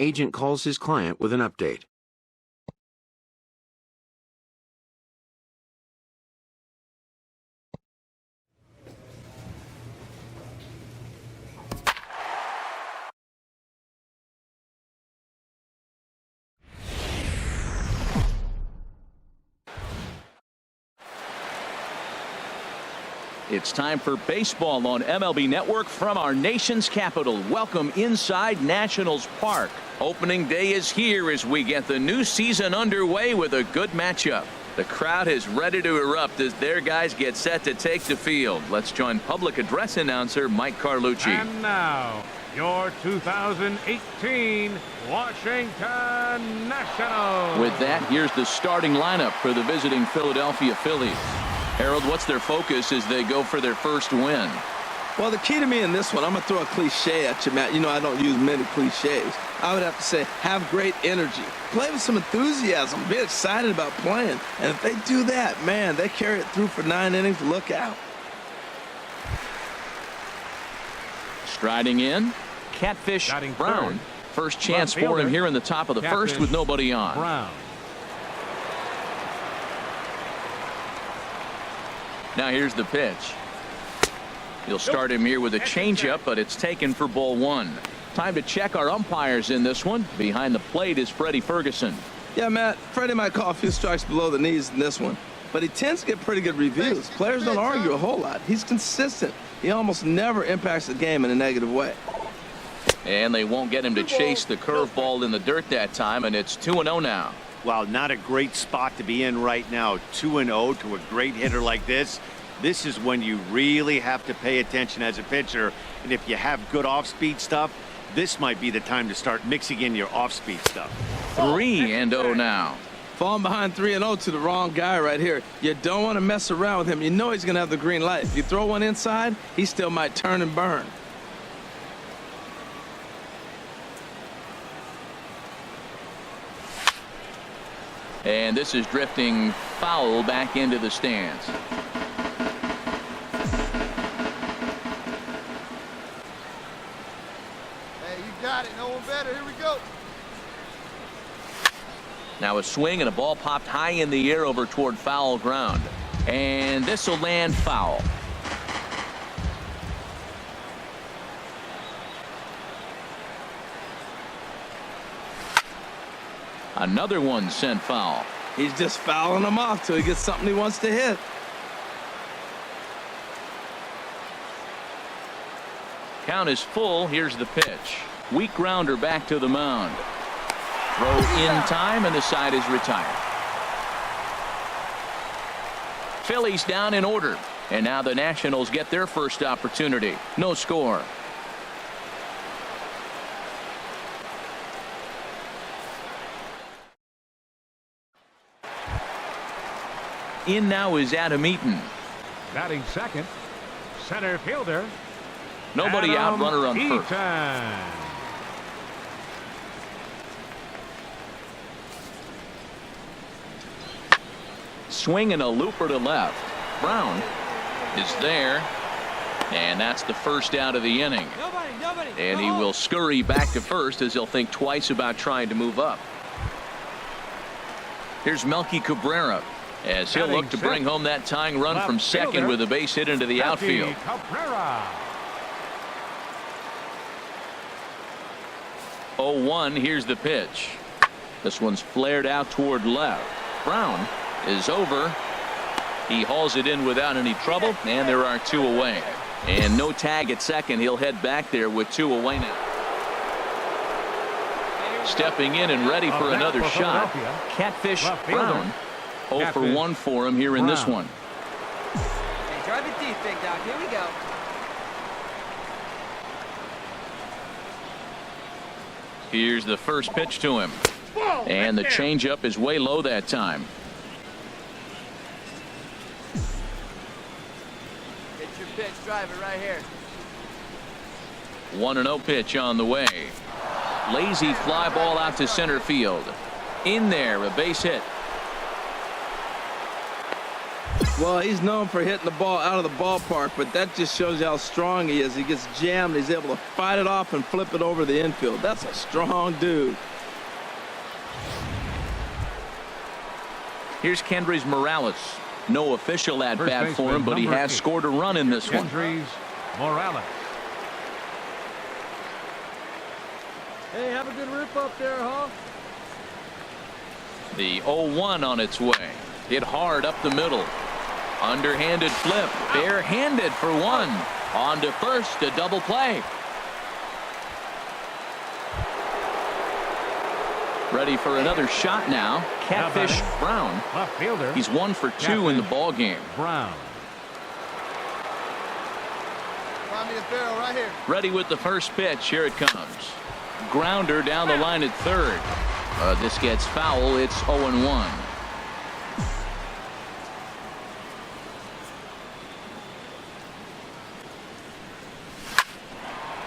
agent calls his client with an update. It's time for baseball on MLB Network from our nation's capital. Welcome inside Nationals Park. Opening day is here as we get the new season underway with a good matchup. The crowd is ready to erupt as their guys get set to take the field. Let's join public address announcer Mike Carlucci. And now, your 2018 Washington Nationals. With that, here's the starting lineup for the visiting Philadelphia Phillies. Harold, what's their focus as they go for their first win? Well, the key to me in this one, I'm going to throw a cliche at you, Matt. You know I don't use many cliches. I would have to say have great energy. Play with some enthusiasm. Be excited about playing. And if they do that, man, they carry it through for 9 innings. Look out. Striding in, Catfish Brown. First chance for him here in the top of the first with nobody on. Brown. Now here's the pitch. He'll start him here with a changeup, but it's taken for ball one. Time to check our umpires in this one. Behind the plate is Freddie Ferguson. Yeah, Matt, Freddie might call a few strikes below the knees in this one, but he tends to get pretty good reviews. Players don't argue a whole lot. He's consistent. He almost never impacts the game in a negative way. And they won't get him to chase the curveball in the dirt that time, and it's 2-0 now. Wow, not a great spot to be in right now. 2-0 to a great hitter like this. This is when you really have to pay attention as a pitcher. And if you have good off-speed stuff, this might be the time to start mixing in your off-speed stuff. 3-0 now. Falling behind 3-0 to the wrong guy right here. You don't want to mess around with him. You know he's going to have the green light. If you throw one inside, he still might turn and burn. And this is drifting foul back into the stands. Hey, you got it. No one better. Here we go. Now a swing and a ball popped high in the air over toward foul ground. And this will land foul. Another one sent foul. He's just fouling them off till he gets something he wants to hit. Count is full. Here's the pitch. Weak grounder back to the mound. Throw in time, and the side is retired. Phillies down in order. And now the Nationals get their first opportunity. No score. In now is Adam Eaton. Batting second, center fielder. Nobody out, runner on first. Swing and a looper to left. Brown is there. And that's the first out of the inning. And he will scurry back to first as he'll think twice about trying to move up. Here's Melky Cabrera as he'll look to bring home that tying run from second with a base hit into the outfield. 0-1. Here's the pitch. This one's flared out toward left. Brown is over. He hauls it in without any trouble, and there are two away. And no tag at second. He'll head back there with two away now. Stepping in and ready for another shot. Catfish Brown. 0 for 1 for him here in this one. Hey, drive it deep, big dog. Here we go. Here's the first pitch to him. And the changeup is way low that time. Hit your pitch. Drive it right here. 1-0 pitch on the way. Lazy fly ball out to center field. In there, a base hit. Well, he's known for hitting the ball out of the ballpark, but that just shows you how strong he is. He gets jammed. He's able to fight it off and flip it over the infield. That's a strong dude. Here's Kendrys Morales. No official at-bat for him, but he has scored a run in this one. Kendrys Morales. Hey, have a good roof up there, huh? The 0-1 on its way. Hit hard up the middle. Underhanded flip. Barehanded for one. On to first, a double play. Ready for another shot now. Catfish Brown. Left fielder. He's 1 for 2 in the ball game. Brown. Find me a barrel right here. Ready with the first pitch. Here it comes. Grounder down the line at third. This gets foul. It's 0-1.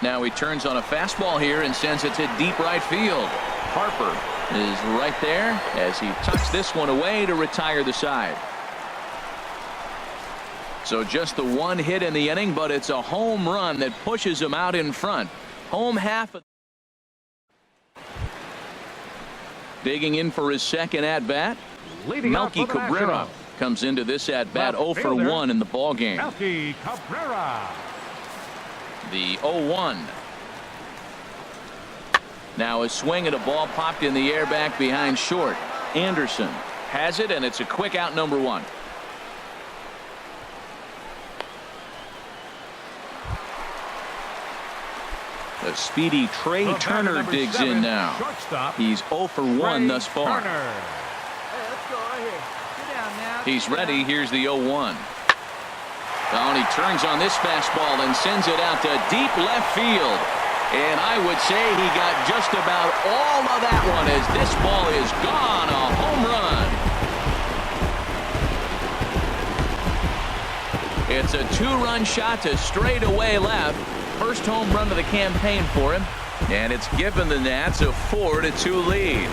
Now he turns on a fastball here and sends it to deep right field. Harper is right there as he tucks this one away to retire the side. So just the one hit in the inning, but it's a home run that pushes him out in front. Home half. Digging in for his second at-bat. Melky Cabrera comes into this at-bat 0 for 1 in the ball game. Melky Cabrera. The 0-1. Now a swing at a ball popped in the air back behind short. Anderson has it, and it's a quick out, number 1. The speedy Trey Turner digs in now. He's 0 for 1 thus far. Hey, let's go right here. Sit down now. He's ready. Here's the 0-1. And he turns on this fastball and sends it out to deep left field. And I would say he got just about all of that one as this ball is gone. A home run. It's a 2-run shot to straightaway left. First home run of the campaign for him. And it's given the Nats a 4-2 lead.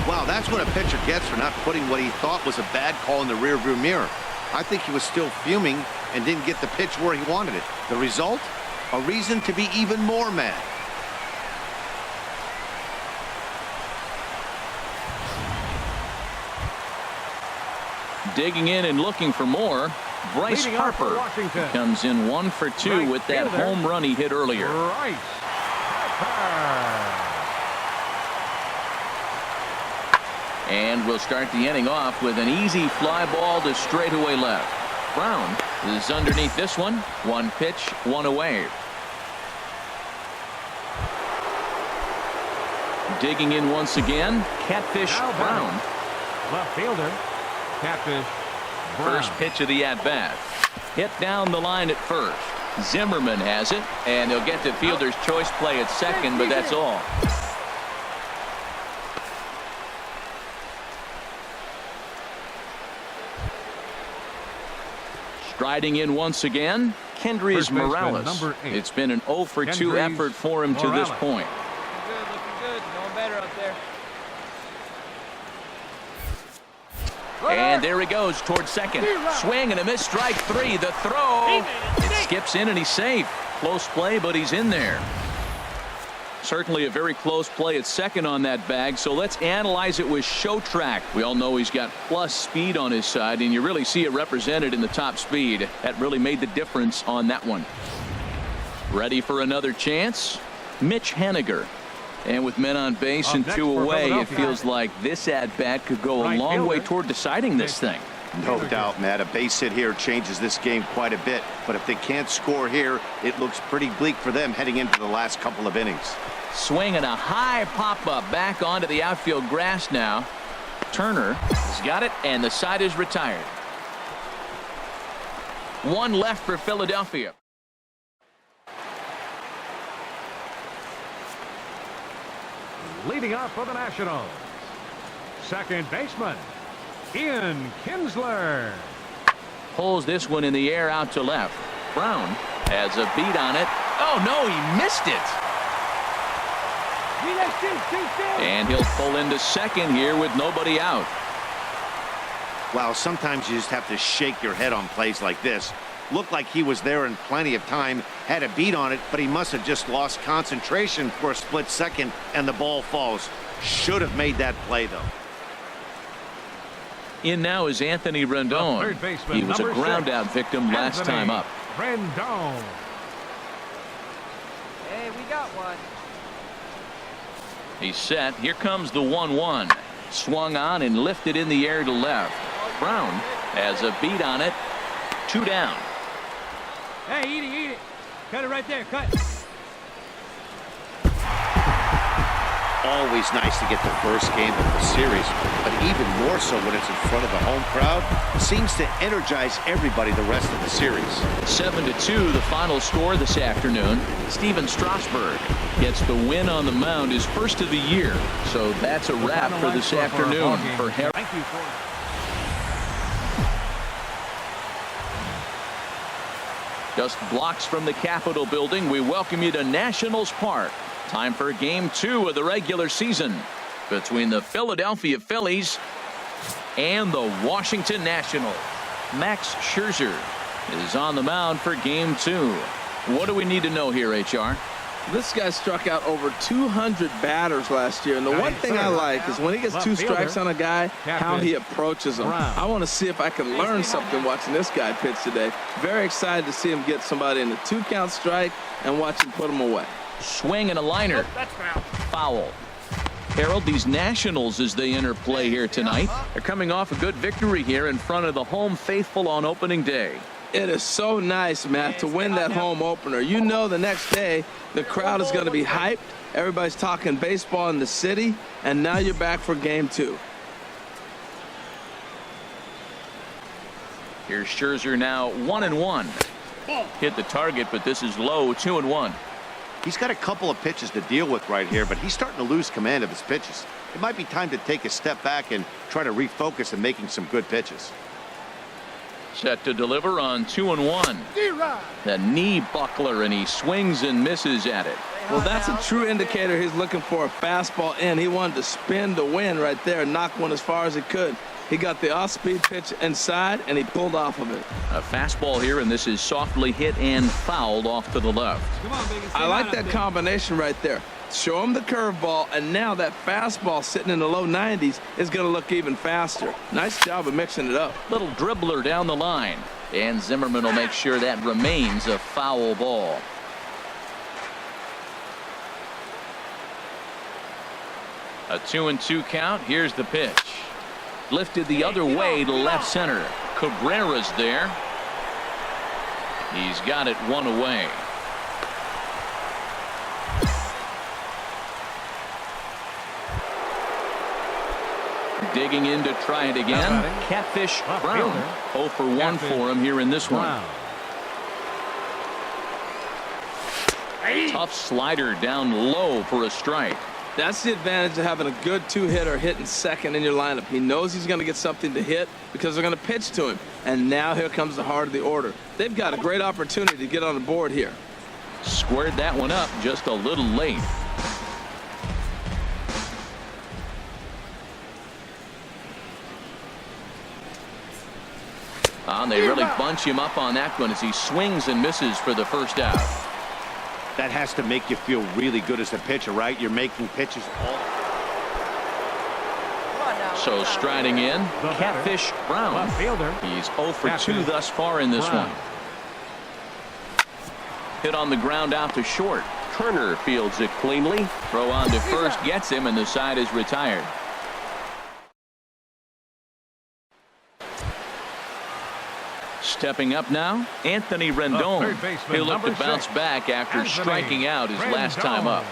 Wow, that's what a pitcher gets for not putting what he thought was a bad call in the rearview mirror. I think he was still fuming and didn't get the pitch where he wanted it. The result? A reason to be even more mad. Digging in and looking for more. Bryce Harper comes in 1 for 2 with that home run he hit earlier. Bryce Harper. And we'll start the inning off with an easy fly ball to straightaway left. Brown is underneath this one. 1 pitch, 1 away. Digging in once again. Catfish Brown. Left fielder. Catfish Brown. First pitch of the at-bat. Hit down the line at first. Zimmerman has it, and he'll get the fielder's choice play at second, but that's all. Striding in once again, Kendrys Morales. It's been an 0 for 2 effort for him to this point. Looking good. Going better up there. And there he goes towards second. Swing and a miss, strike 3. The throw. It skips in and he's safe. Close play, but he's in there. Certainly a very close play at second on that bag. So let's analyze it with show track. We all know he's got plus speed on his side, and you really see it represented in the top speed. That really made the difference on that one. Ready for another chance? Mitch Haniger. And with men on base and 2 away, it feels like this at-bat could go a long way toward deciding this thing. No doubt, Matt. A base hit here changes this game quite a bit. But if they can't score here, it looks pretty bleak for them heading into the last couple of innings. Swing and a high pop-up back onto the outfield grass now. Turner has got it, and the side is retired. 1 left for Philadelphia. Leading off for the Nationals, second baseman, Ian Kinsler. Pulls this one in the air out to left. Brown has a beat on it. Oh, no, he missed it. And he'll pull into second here with nobody out. Well, sometimes you just have to shake your head on plays like this. Looked like he was there in plenty of time, had a beat on it, but he must have just lost concentration for a split second, and the ball falls. Should have made that play, though. In now is Anthony Rendon. He was a ground-out victim last time up. Rendon. Hey, we got one. He's set. Here comes the 1-1. Swung on and lifted in the air to left. Brown has a beat on it. 2 down. Hey, eat it. Cut it right there. Cut. Always nice to get the first game of the series, but even more so when it's in front of the home crowd. Seems to energize everybody the rest of the series. 7-2 the final score this afternoon. Steven Strasburg gets the win on the mound, his first of the year. So that's a wrap for this afternoon for Harry. Thank you for Just blocks from the Capitol building, we welcome you to Nationals Park. Time for Game 2 of the regular season between the Philadelphia Phillies and the Washington Nationals. Max Scherzer is on the mound for Game 2. What do we need to know here, HR? This guy struck out over 200 batters last year, and the one thing I like is when he gets 2 strikes on a guy, how he approaches them. I want to see if I can learn something watching this guy pitch today. Very excited to see him get somebody in the 2-count strike and watch him put him away. Swing and a liner. That's foul. Foul. Harold, these Nationals, as they enter play here tonight, are coming off a good victory here in front of the home faithful on opening day. It is so nice, Matt, to win that home opener. You know the next day the crowd is going to be hyped. Everybody's talking baseball in the city, and now you're back for Game 2. Here's Scherzer now 1-1. Hit the target, but this is low, 2-1. He's got a couple of pitches to deal with right here, but he's starting to lose command of his pitches. It might be time to take a step back and try to refocus on making some good pitches. Set to deliver on 2-1. The knee buckler, and he swings and misses at it. Well, that's a true indicator he's looking for a fastball in. He wanted to spin the wind right there and knock one as far as he could. He got the off-speed pitch inside, and he pulled off of it. A fastball here, and this is softly hit and fouled off to the left. I like that combination right there. Show him the curveball, and now that fastball sitting in the low 90s is going to look even faster. Nice job of mixing it up. Little dribbler down the line, and Zimmerman will make sure that remains a foul ball. A 2-2 count. Here's the pitch. Lifted the other way to left center. Cabrera's there. He's got it one away. Digging in to try it again. Catfish Brown. 0 for 1 for him here in this one. Tough slider down low for a strike. That's the advantage of having a good 2-hitter hitting second in your lineup. He knows he's going to get something to hit because they're going to pitch to him. And now here comes the heart of the order. They've got a great opportunity to get on the board here. Squared that one up just a little late. They really bunch him up on that one as he swings and misses for the first out. That has to make you feel really good as a pitcher, right? You're making pitches all. So striding in, Catfish Brown. He's 0 for 2 thus far in this one. Hit on the ground out to short. Turner fields it cleanly. Throw on to first gets him, and the side is retired. Stepping up now, Anthony Rendon. He'll look to bounce back after striking out his last time up.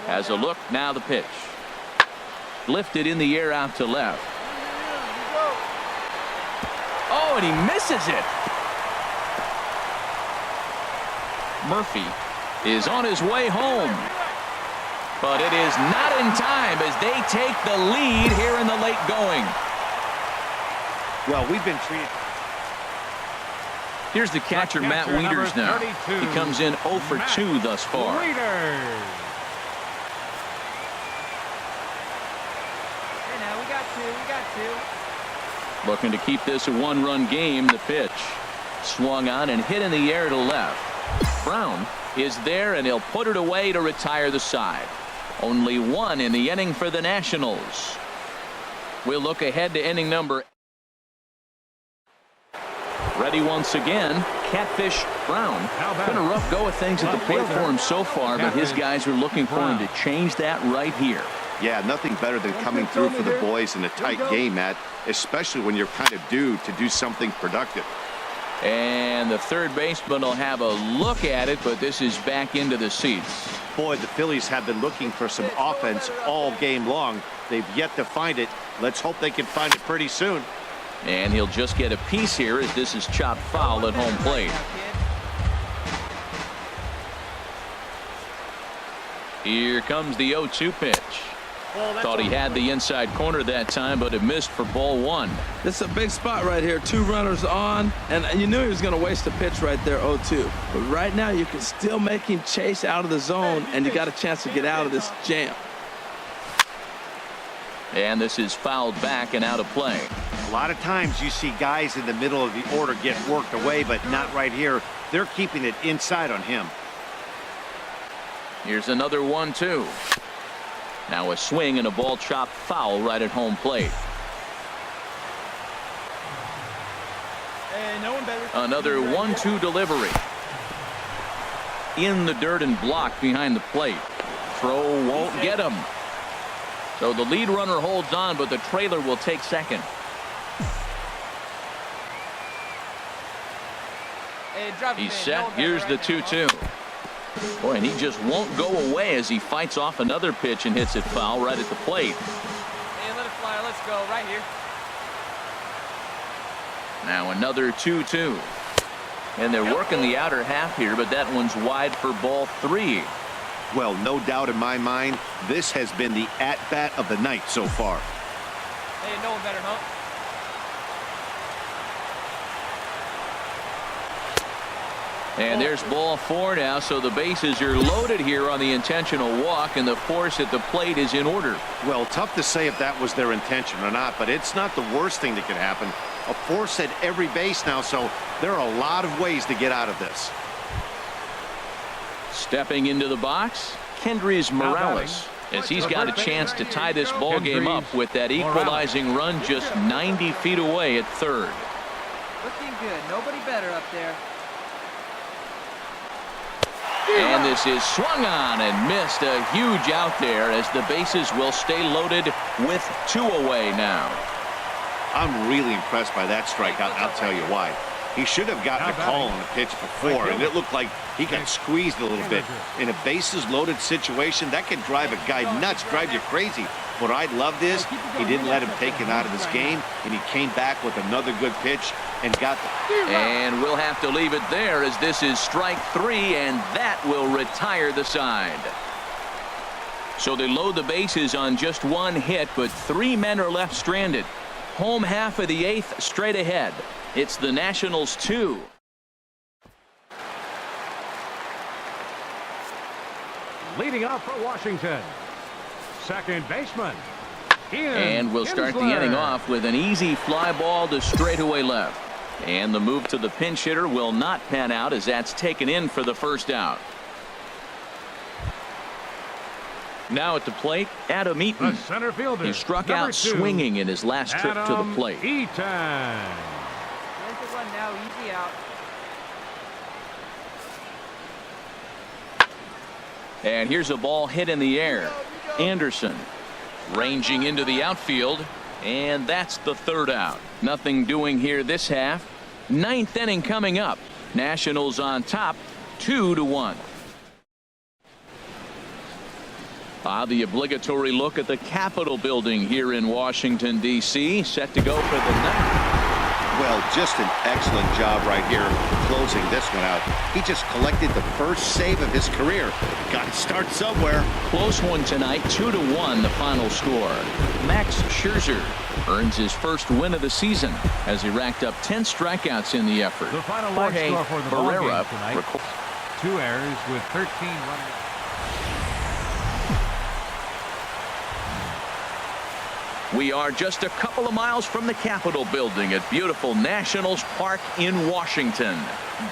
Has a look, now the pitch. Lifted in the air out to left. Oh, and he misses it. Murphy is on his way home. But it is not in time as they take the lead here in the late going. Well, we've been treated. Here's the catcher, Matt Wieters now. He comes in 0 for 2 thus far. Wieters. Hey, now we got two. Looking to keep this a one-run game. The pitch swung on and hit in the air to left. Brown is there, and he'll put it away to retire the side. Only one in the inning for the Nationals. We'll look ahead to inning number. Ready once again, Catfish Brown. Been a rough go of things at the plate for him so far, but his guys are looking for him to change that right here. Yeah, nothing better than coming through for the boys in a tight game, Matt, especially when you're kind of due to do something productive. And the third baseman will have a look at it, but this is back into the seats. Boy, the Phillies have been looking for some offense all game long. They've yet to find it. Let's hope they can find it pretty soon. And he'll just get a piece here as this is chopped foul at home plate. Here comes the 0-2 pitch. Thought he had the inside corner that time, but it missed for ball one. This is a big spot right here. 2 runners on, and you knew he was going to waste a pitch right there, 0-2. But right now, you can still make him chase out of the zone, and you got a chance to get out of this jam. And this is fouled back and out of play. A lot of times you see guys in the middle of the order get worked away, but not right here. They're keeping it inside on him. Here's another 1-2. Now a swing and a ball chopped foul right at home plate. Hey, no one better. Another 1-2 delivery. In the dirt and blocked behind the plate. Throw won't get him. So the lead runner holds on, but the trailer will take second. He's set. Here's the 2-2. Boy, and he just won't go away as he fights off another pitch and hits it foul right at the plate. Hey, let it fly. Let's go right here. Now another 2-2. And they're working the outer half here, but that one's wide for ball 3. Well, no doubt in my mind, this has been the at-bat of the night so far. Hey, no one better, huh? And there's ball 4 now, so the bases are loaded here on the intentional walk, and the force at the plate is in order. Well, tough to say if that was their intention or not, but it's not the worst thing that could happen. A force at every base now, so there are a lot of ways to get out of this. Stepping into the box, Kendrys Morales, as he's got a chance to tie this ball game up with that equalizing run just 90 feet away at third. Looking good. Nobody better up there. And this is swung on and missed. A huge out there as the bases will stay loaded with 2 away now. I'm really impressed by that strikeout. I'll tell you why. He should have gotten a call on the pitch before, and it looked like he got squeezed a little bit. In a bases loaded situation, that can drive a guy nuts, drive you crazy. What I loved is he didn't let him take it out of this game, and he came back with another good pitch and got the. And we'll have to leave it there as this is strike 3, and that will retire the side. So they load the bases on just 1 hit, but 3 men are left stranded. Home half of the 8th straight ahead. It's the Nationals 2. Leading off for Washington, second baseman. And we'll start the inning off with an easy fly ball to straightaway left. And the move to the pinch hitter will not pan out as that's taken in for the first out. Now at the plate, Adam Eaton. The center fielder. He struck out swinging in his last trip to the plate. One now, easy out. And here's a ball hit in the air. Anderson ranging into the outfield, and that's the 3rd out. Nothing doing here this half. 9th inning coming up. Nationals on top, 2-1. The obligatory look at the Capitol building here in Washington, D.C. set to go for the 9th. Well, just an excellent job right here closing this one out. He just collected the first save of his career. Got to start somewhere. Close one tonight, 2-1 the final score. Max Scherzer earns his first win of the season as he racked up 10 strikeouts in the effort. The final line Jorge score for the ball game Barrera tonight. 2 errors with 13 runners. We are just a couple of miles from the Capitol building at beautiful Nationals Park in Washington.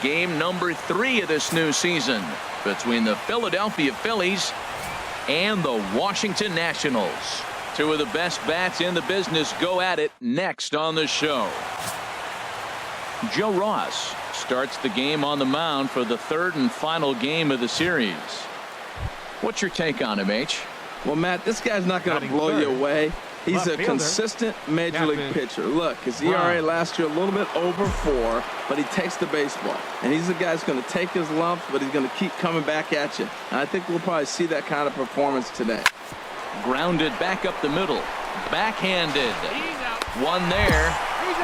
Game number 3 of this new season between the Philadelphia Phillies and the Washington Nationals. 2 of the best bats in the business go at it next on the show. Joe Ross starts the game on the mound for the 3rd and final game of the series. What's your take on him, H? Well, Matt, this guy's not going to blow you away. He's a consistent major league pitcher. Look, his ERA last year a little bit over 4, but he takes the baseball. And he's the guy who's going to take his lumps, but he's going to keep coming back at you. And I think we'll probably see that kind of performance today. Grounded back up the middle. Backhanded. One there.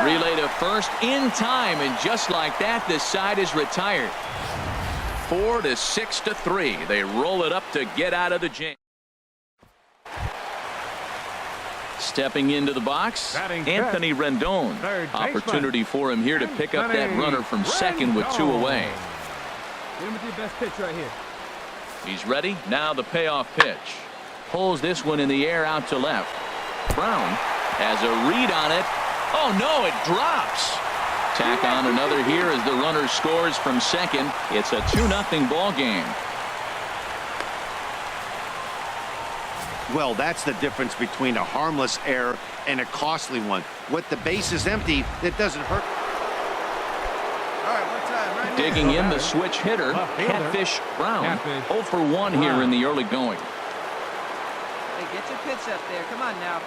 Relay to first in time, and just like that, this side is retired. 4-6-3. They roll it up to get out of the jam. Stepping into the box, Anthony Rendon. Opportunity for him here to pick up that runner from second with 2 away. Get him with your best pitch right here. He's ready. Now the payoff pitch. Pulls this one in the air out to left. Brown has a read on it. Oh, no, it drops. Tack on another here as the runner scores from second. It's a 2-0 ball game. Well, that's the difference between a harmless error and a costly one. With the bases empty, it doesn't hurt. All right, one time, right Digging in the switch hitter, Catfish Brown. 0 for 1 here in the early going. Hey, get your pitch up there. Come on now.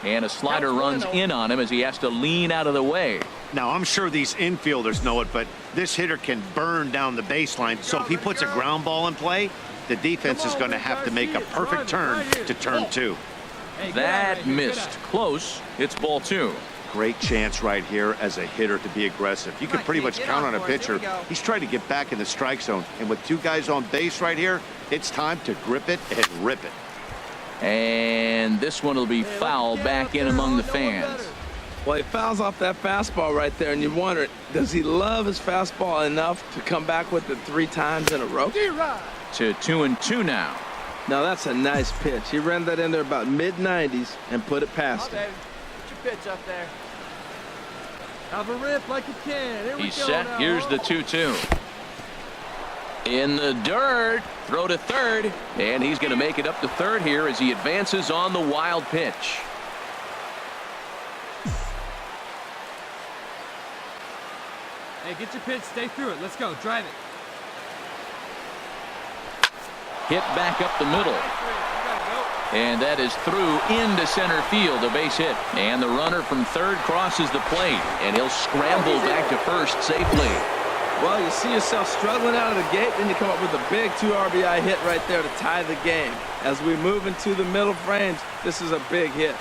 And a slider runs in on him as he has to lean out of the way. Now, I'm sure these infielders know it, but this hitter can burn down the baseline. So if he puts a ground ball in play, the defense is going to have to make a perfect turn to turn 2. That missed. Close. It's ball 2. Great chance right here as a hitter to be aggressive. You can pretty much count on a pitcher. He's trying to get back in the strike zone. And with 2 guys on base right here, it's time to grip it and rip it. And this one will be foul back in among the fans. Well, he fouls off that fastball right there, and you wonder, does he love his fastball enough to come back with it 3 times in a row? To 2-2 now. Now, that's a nice pitch. He ran that in there about mid-90s and put it past him. Put your pitch up there. Have a rip like you can. Here we He's go set. now. Here's the 2-2. In the dirt. Throw to third. And he's going to make it up to third here as he advances on the wild pitch. Hey, get your pitch. Stay through it. Let's go. Drive it. Hit back up the middle. And that is through into center field, a base hit. And the runner from third crosses the plate, and he'll scramble back to first safely. Well, you see yourself struggling out of the gate, then you come up with a big 2 RBI hit right there to tie the game. As we move into the middle frames, this is a big hit.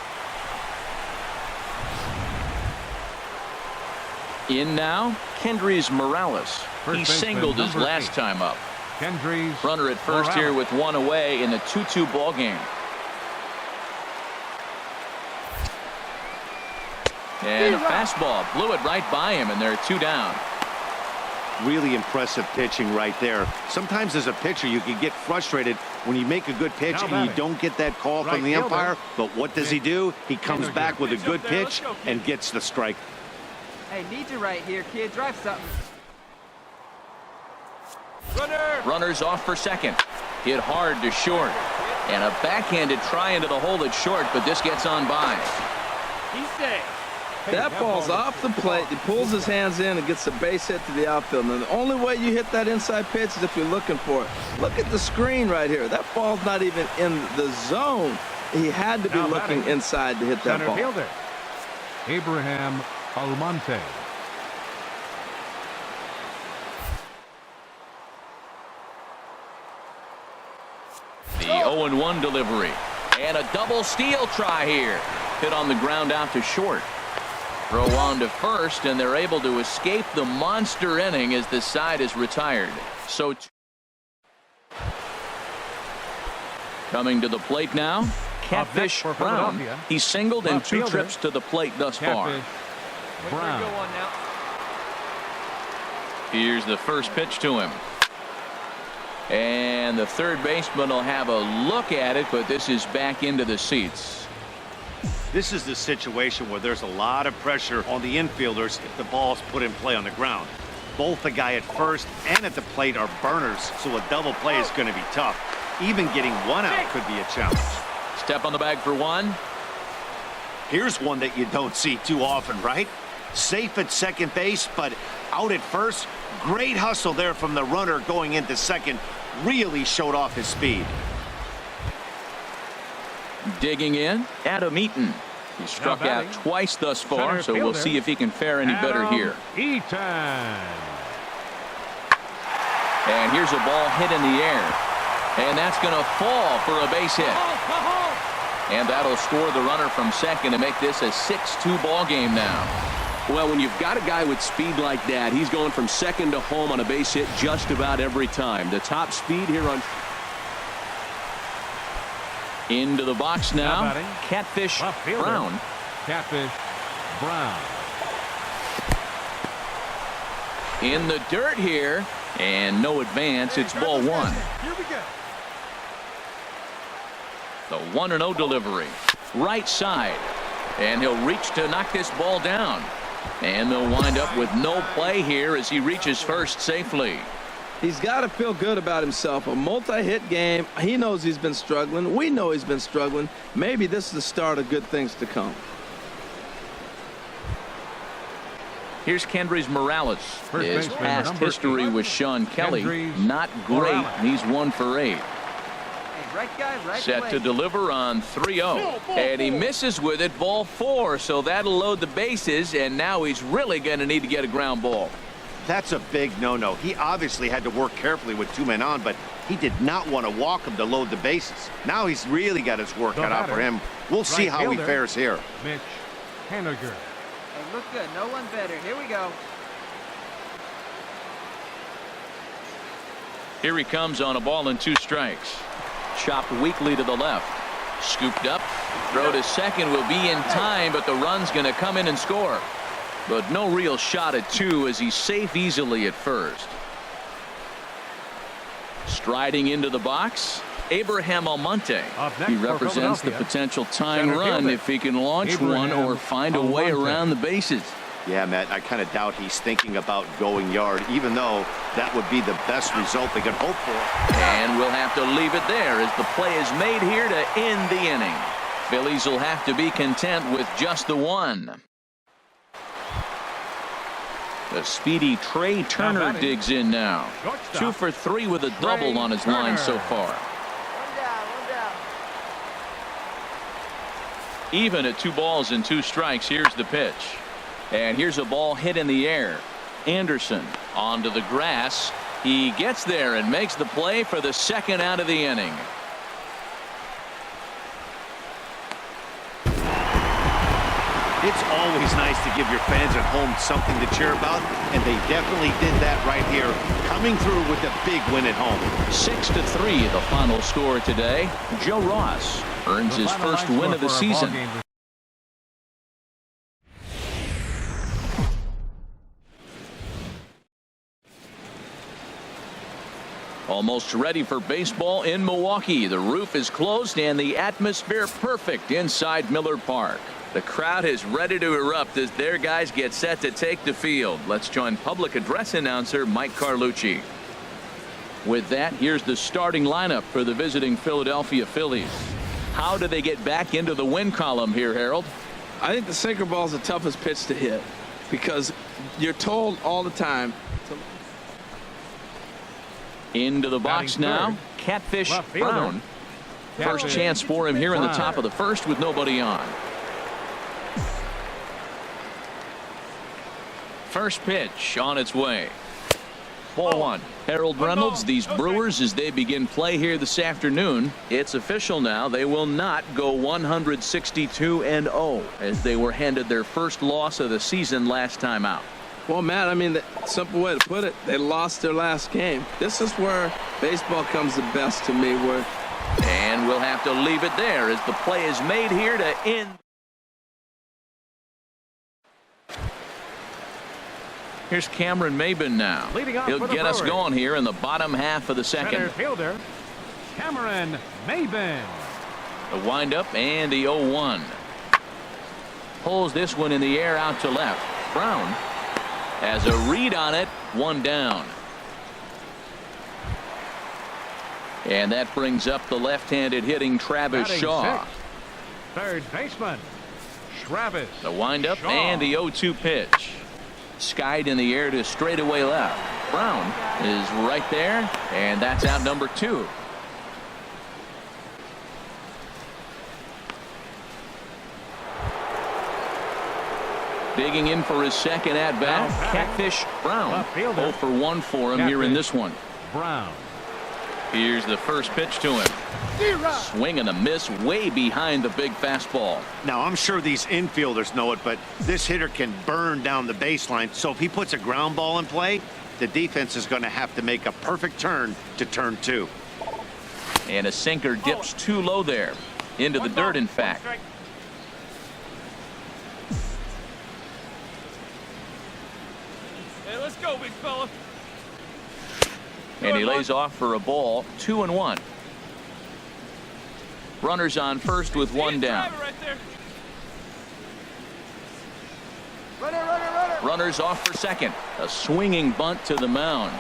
In now, Kendrys Morales. He singled his last time up. Kendrys Runner at first here with 1 away in the 2-2 ball game. And a fastball blew it right by him, and they're 2 down. Really impressive pitching right there. Sometimes as a pitcher, you can get frustrated when you make a good pitch and you don't get that call from the umpire. But what does he do? He comes back with a good pitch and gets the strike. Hey, need you right here, kid. Drive something. Runners off for second. Hit hard to short. And a backhanded try into the hole at short, but this gets on by. He's safe. That ball's off the plate. He pulls his hands in and gets a base hit to the outfield. And the only way you hit that inside pitch is if you're looking for it. Look at the screen right here. That ball's not even in the zone. He had to be looking inside to hit that ball. center fielder, Abraham Almonte. The 0-1 delivery. And a double steal try here. Hit on the ground out to short. Throw on to first, and they're able to escape the monster inning as the side is retired. So coming to the plate now, Catfish Brown. He's singled in 2 trips to the plate thus far. Brown. Here's the first pitch to him. And the third baseman will have a look at it, but this is back into the seats. This is the situation where there's a lot of pressure on the infielders if the ball's put in play on the ground. Both the guy at first and at the plate are burners, so a double play is going to be tough. Even getting one out could be a challenge. Step on the bag for one. Here's one that you don't see too often, right? Safe at second base, but out at first. Great hustle there from the runner going into second. Really showed off his speed. Digging in, Adam Eaton. He struck out twice thus far, so we'll see if he can fare any better here. Eaton. And here's a ball hit in the air. And that's going to fall for a base hit. And that'll score the runner from second to make this a 6-2 ball game now. Well, when you've got a guy with speed like that, he's going from second to home on a base hit just about every time. The top speed here on. Into the box now. Catfish Brown. Catfish Brown. In the dirt here. And no advance. It's ball one. Here we go. The 1-0 delivery. Right side. And he'll reach to knock this ball down. And they'll wind up with no play here as he reaches first safely. He's got to feel good about himself. A multi-hit game. He knows he's been struggling. We know he's been struggling. Maybe this is the start of good things to come. Here's Kendrys Morales. His past history with Sean Kelly, not great. He's 1 for 8. Right guy, right Set place. to deliver on 3-0. And he misses with it, ball 4. So that'll load the bases, and now he's really going to need to get a ground ball. That's a big no-no. He obviously had to work carefully with 2 men on, but he did not want to walk him to load the bases. Now he's really got his work cut out for him. We'll see how he fares here. Mitch Haniger. They look good. No one better. Here we go. Here he comes on a ball and 2 strikes. Chopped weakly to the left. Scooped up. Throw to second will be in time, but the run's going to come in and score. But no real shot at 2 as he's safe easily at first. Striding into the box, Abraham Almonte. He represents the potential tying run if he can launch one or find a way around the bases. Yeah, Matt, I kind of doubt he's thinking about going yard, even though that would be the best result they could hope for. And we'll have to leave it there as the play is made here to end the inning. Phillies will have to be content with just the 1. The speedy Trey Turner digs in now. 2 for 3 with a double on his line so far. One down. Even at 2 balls and 2 strikes, here's the pitch. And here's a ball hit in the air. Anderson onto the grass. He gets there and makes the play for the 2nd out of the inning. It's always nice to give your fans at home something to cheer about, and they definitely did that right here, coming through with a big win at home. 6-3 the final score today. Joe Ross earns his first win of the season. Almost ready for baseball in Milwaukee. The roof is closed and the atmosphere perfect inside Miller Park. The crowd is ready to erupt as their guys get set to take the field. Let's join public address announcer Mike Carlucci. With that, here's the starting lineup for the visiting Philadelphia Phillies. How do they get back into the win column here, Harold? I think the sinker ball is the toughest pitch to hit because you're told all the time. Into the box now, Catfish Brown. First chance for him here in the top of the first with nobody on. First pitch on its way. Ball 1. Harold Reynolds, these Brewers, as they begin play here this afternoon, it's official now. They will not go 162-0 as they were handed their first loss of the season last time out. Well, Matt, I mean, the simple way to put it, they lost their last game. This is where baseball comes the best to me. And we'll have to leave it there as the play is made here to end. Here's Cameron Maben now. He'll get us going here in the bottom half of the second. Center fielder, Cameron Maben. The windup and the 0-1. Pulls this one in the air out to left. Brown has a read on it. One down. And that brings up the left-handed hitting Travis Shaw. Sixth. Third baseman, Travis. The windup Shaw. and the 0-2 pitch. Skied in the air to straightaway left. Brown is right there, and that's out number 2. Digging in for his second at bat, Catfish Brown. 0 for 1 for him here in this one. Brown. Here's the first pitch to him. Swing and a miss way behind the big fastball. Now, I'm sure these infielders know it, but this hitter can burn down the baseline. So if he puts a ground ball in play, the defense is going to have to make a perfect turn to turn 2. And a sinker dips too low there. Into the dirt, in fact. Hey, let's go, big fella. And he lays off for a ball. 2-1. Runners on first with one down. Runners off for second. A swinging bunt to the mound.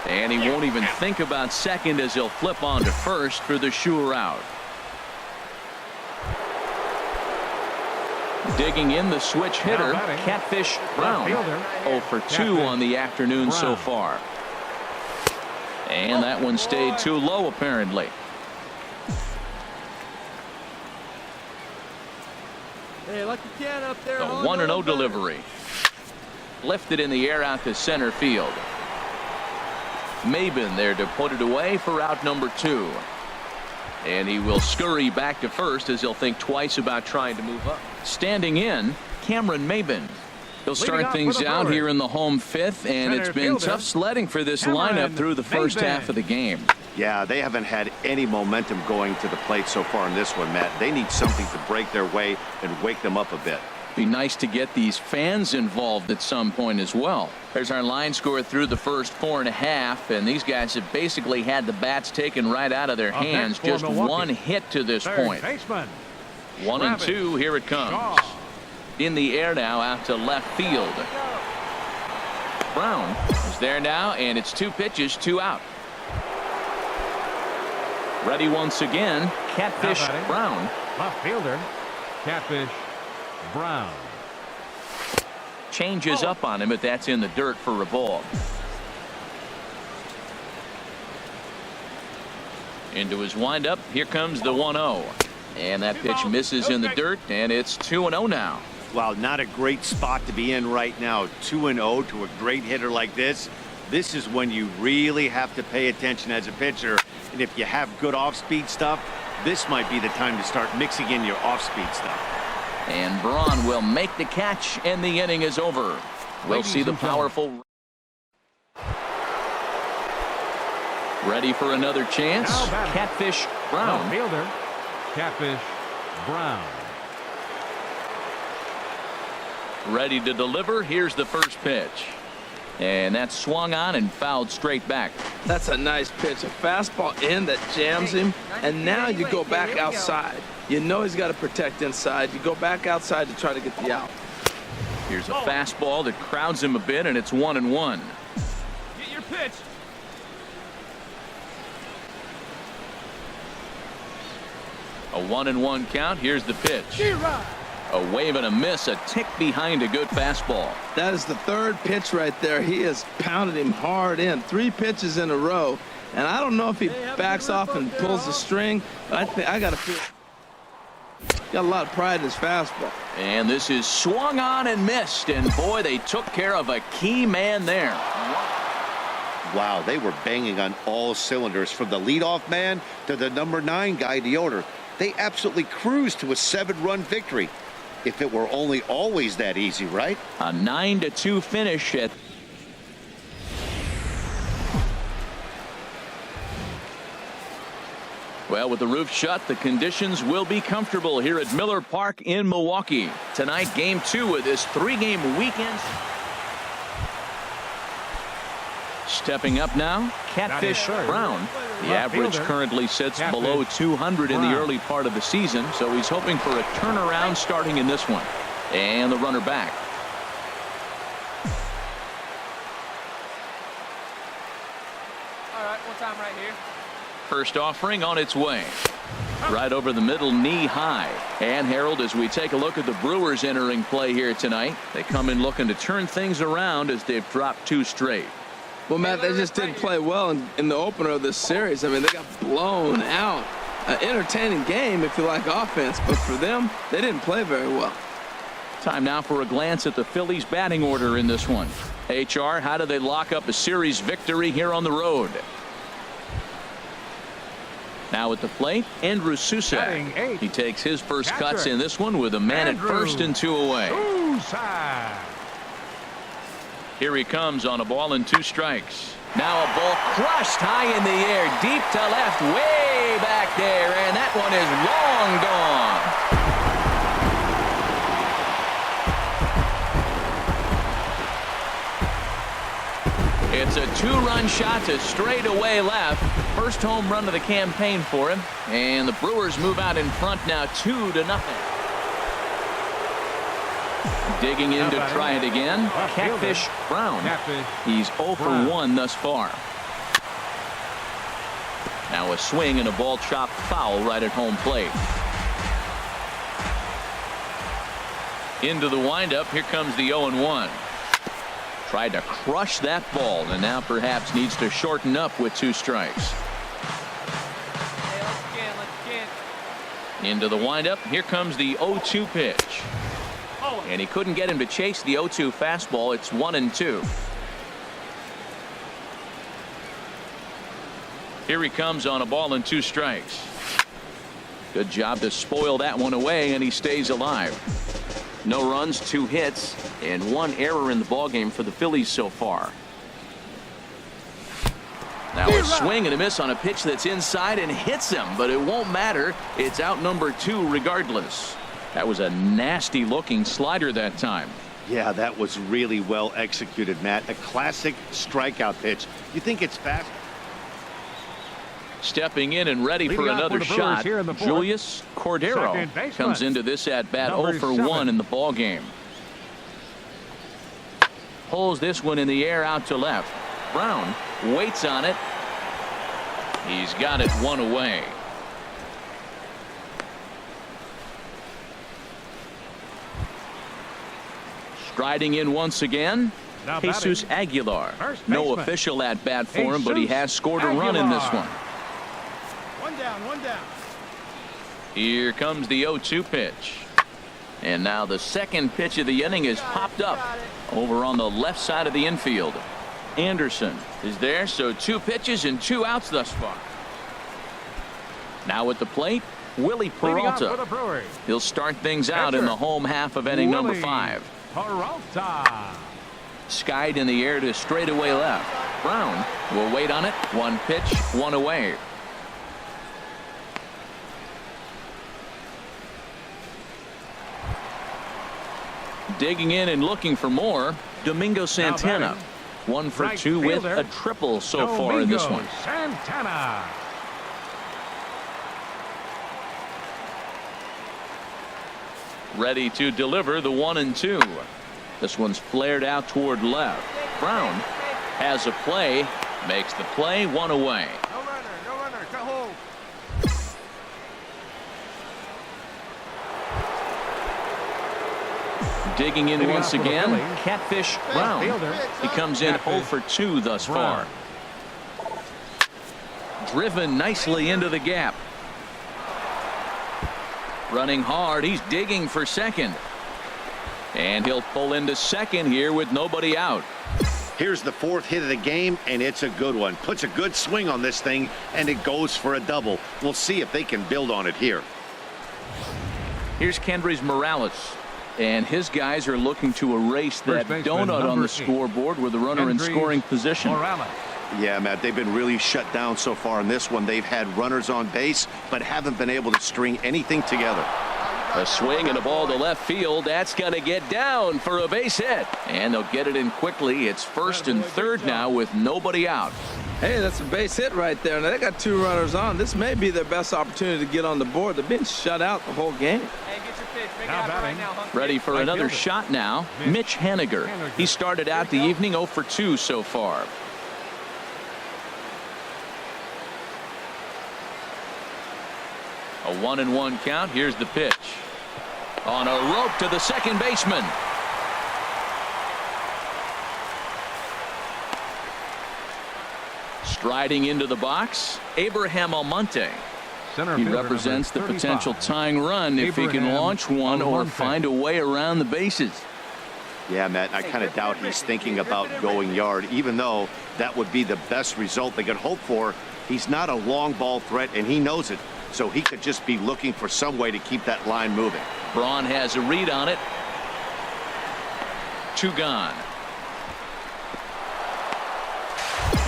And he won't even think about second as he'll flip on to first for the sure out. Digging in the switch hitter, Catfish Brown. 0 for 2 on the afternoon so far. And that one stayed too low, apparently. Hey, lucky can up there. A 1-0 delivery. Lifted in the air out to center field. Maben there to put it away for out number 2. And he will scurry back to first as he'll think twice about trying to move up. Standing in, Cameron Maben. He'll start things out here in the home 5th, and it's been tough sledding for this lineup through the first half of the game. Yeah, they haven't had any momentum going to the plate so far in this one, Matt. They need something to break their way and wake them up a bit. Be nice to get these fans involved at some point as well. There's our line score through the first 4.5, and these guys have basically had the bats taken right out of their hands. Just one hit to this point. 1-2, here it comes. In the air now out to left field. Brown is there now, and it's 2 pitches, 2 out. Ready once again, Catfish Brown. Left fielder, Catfish Brown. Changes up on him, but that's in the dirt for a ball. Into his windup, here comes the 1-0. And that pitch misses in the dirt, and it's 2-0 now. Wow, not a great spot to be in right now. 2-0 to a great hitter like this. This is when you really have to pay attention as a pitcher. And if you have good off-speed stuff, this might be the time to start mixing in your off-speed stuff. And Braun will make the catch, and the inning is over. We'll see the powerful. Ready for another chance. Catfish Brown. Left fielder, Catfish Brown. Ready to deliver. Here's the first pitch. And that's swung on and fouled straight back. That's a nice pitch. A fastball in that jams him. And now you go back outside. You know he's got to protect inside. You go back outside to try to get the out. Here's a fastball that crowds him a bit, and it's 1-1. Get your pitch. A 1-1 count. Here's the pitch. A wave and a miss, a tick behind a good fastball. That is the 3rd pitch right there. He has pounded him hard in. 3 pitches in a row. And I don't know if he backs off and pulls the string, but I got to feel. Got a lot of pride in his fastball. And this is swung on and missed. And boy, they took care of a key man there. Wow, they were banging on all cylinders, from the leadoff man to the number 9 guy in the order. They absolutely cruised to a 7-run victory. If it were only always that easy, right? A 9-2 finish at. Well, with the roof shut, the conditions will be comfortable here at Miller Park in Milwaukee. Tonight, game 2 of this 3-game weekend. Stepping up now, Catfish Brown. The average currently sits below 200 in the early part of the season, so he's hoping for a turnaround starting in this one. And the runner back. All right, one time right here. First offering on its way. Right over the middle, knee high. And Harold, as we take a look at the Brewers entering play here tonight, they come in looking to turn things around as they've dropped 2 straight. Well, Matt, they just didn't play well in the opener of this series. I mean, they got blown out. An entertaining game if you like offense, but for them, they didn't play very well. Time now for a glance at the Phillies batting order in this one. HR, how do they lock up a series victory here on the road? Now at the plate, Andrew Susak. He takes his first cuts in this one with a man at first and 2 away. Here he comes on a ball and 2 strikes. Now a ball crushed high in the air, deep to left, way back there, and that one is long gone. It's a 2-run shot to straightaway left. First home run of the campaign for him, and the Brewers move out in front now 2-0. Digging in to try it again, Catfish Brown. He's 0 for 1 thus far. Now a swing and a ball chopped foul right at home plate. Into the windup, here comes the 0-1. Tried to crush that ball, and now perhaps needs to shorten up with 2 strikes. Into the windup, here comes the 0-2 pitch. And he couldn't get him to chase the 0-2 fastball. It's 1-2. Here he comes on a ball and 2 strikes. Good job to spoil that one away, and he stays alive. No runs, 2 hits, and 1 error in the ballgame for the Phillies so far. Now a swing and a miss on a pitch that's inside and hits him, but it won't matter. It's out number 2 regardless. That was a nasty looking slider that time. Yeah, that was really well executed, Matt. A classic strikeout pitch. You think it's fast? Stepping in and ready for another shot, Julius Cordero comes into this at bat 0 for 1 in the ball game. Pulls this one in the air out to left. Brown waits on it. He's got it 1 away. Striding in once again, Jesus Aguilar. No official at bat for him, but he has scored a run in this one. 1 down, 1 down. Here comes the 0-2 pitch. And now the second pitch of the inning is popped up over on the left side of the infield. Anderson is there, so 2 pitches and 2 outs thus far. Now at the plate, Willie Peralta. He'll start things out in the home half of inning number 5. Peralta. Skied in the air to straightaway left. Brown will wait on it. 1 pitch, 1 away. Digging in and looking for more, Domingo Santana. 1 for 2 with a triple so far in this one. Santana. Ready to deliver the 1-2. This one's flared out toward left. Brown has a play, makes the play, 1 away. No runner, cut hold. Digging in once again, Catfish Brown. He comes in 0 for 2 thus far. Driven nicely into the gap. Running hard, he's digging for second. And he'll pull into second here with nobody out. Here's the 4th hit of the game, and it's a good one. Puts a good swing on this thing, and it goes for a double. We'll see if they can build on it here. Here's Kendrys Morales. And his guys are looking to erase that donut on the scoreboard with the runner in scoring position. Morales. Yeah, Matt, they've been really shut down so far in this one. They've had runners on base, but haven't been able to string anything together. A swing and a ball to left field. That's going to get down for a base hit. And they'll get it in quickly. It's 1st and 3rd now with nobody out. Hey, that's a base hit right there. Now, they got 2 runners on. This may be their best opportunity to get on the board. They've been shut out the whole game. Hey, get your pitch. Make it Now happen right batting. now, Hunk. Ready for another shot now. Mitch Haniger. He started out the evening 0 for 2 so far. A 1-1 count. Here's the pitch. On a rope to the second baseman. Striding into the box, Abraham Almonte. Center He fielder, represents the number 35. potential tying run if he can Abraham launch one or Almonte. find a way around the bases. Yeah, Matt, I kind of doubt he's thinking about going yard, even though that would be the best result they could hope for. He's not a long ball threat, and he knows it, so he could just be looking for some way to keep that line moving. Braun has a read on it. 2 gone.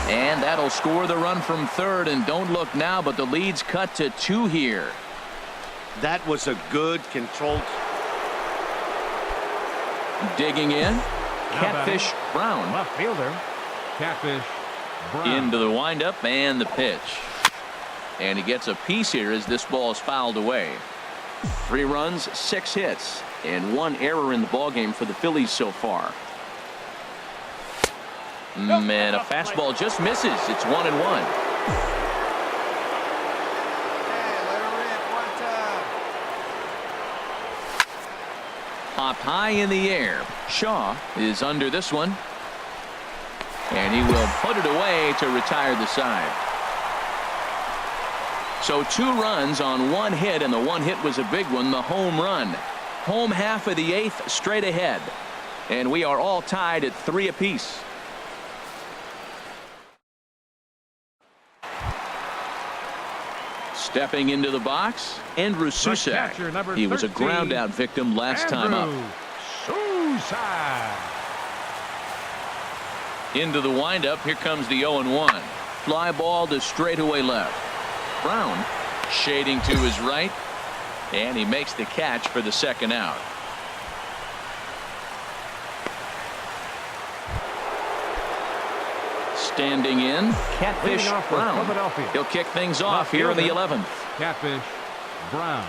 And that'll score the run from 3rd, and don't look now, but the lead's cut to 2 here. That was a good controlled. Digging in, Now Catfish Brown. Left fielder, Catfish Brown. Into the windup and the pitch. And he gets a piece here as this ball is fouled away. 3 runs, 6 hits, and 1 error in the ballgame for the Phillies so far. Man, a fastball just misses. It's 1-1. Hey, let her rip one time. Popped high in the air. Shaw is under this one. And he will put it away to retire the side. So 2 runs on 1 hit, and the 1 hit was a big one, the home run. Home half of the 8th straight ahead. And we are all tied at 3 apiece. Stepping into the box, Andrew Susak. catcher, number He was a 13, ground out victim last time up. Susak. Into the windup. Here comes the 0-1. Fly ball to straightaway left. Brown shading to his right, and he makes the catch for the 2nd out. Standing in, Catfish Leading off for Brown. Philadelphia. He'll kick things off here in the 11th. Catfish Brown.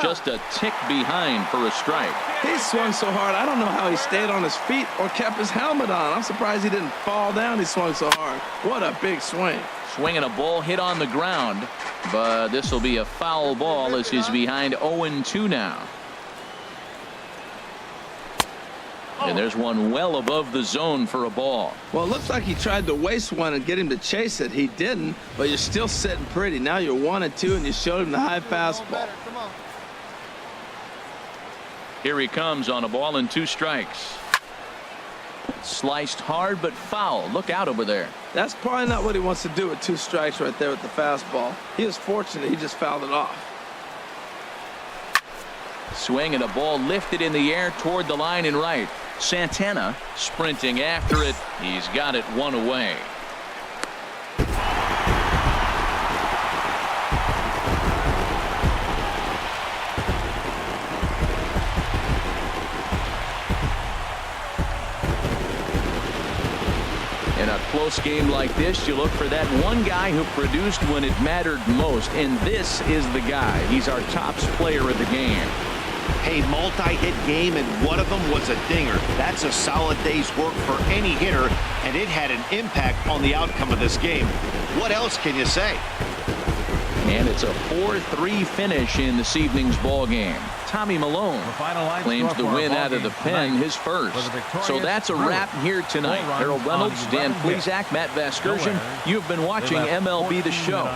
Just a tick behind for a strike. He swung so hard, I don't know how he stayed on his feet or kept his helmet on. I'm surprised he didn't fall down. He swung so hard. What a big swing. Swinging a ball hit on the ground, but this will be a foul ball as he's behind 0-2 now. And there's one well above the zone for a ball. Well, it looks like he tried to waste one and get him to chase it. He didn't, but you're still sitting pretty. Now you're 1-2, and you showed him the high fastball. Come on. Here he comes on a ball and 2 strikes. Sliced hard but foul. Look out over there. That's probably not what he wants to do with 2 strikes right there with the fastball. He was fortunate he just fouled it off. Swing and a ball lifted in the air toward the line and right. Santana sprinting after it. He's got it 1 away. In a close game like this, you look for that one guy who produced when it mattered most, and this is the guy. He's our tops player of the game. A multi-hit game, and one of them was a dinger. That's a solid day's work for any hitter, and it had an impact on the outcome of this game. What else can you say? And it's a 4-3 finish in this evening's ball game. Tommy Malone claims the win out of the pen, his first. So that's a wrap here tonight. Harold Reynolds, Dan Plesac, Matt Vasgersian. You've been watching MLB The Show.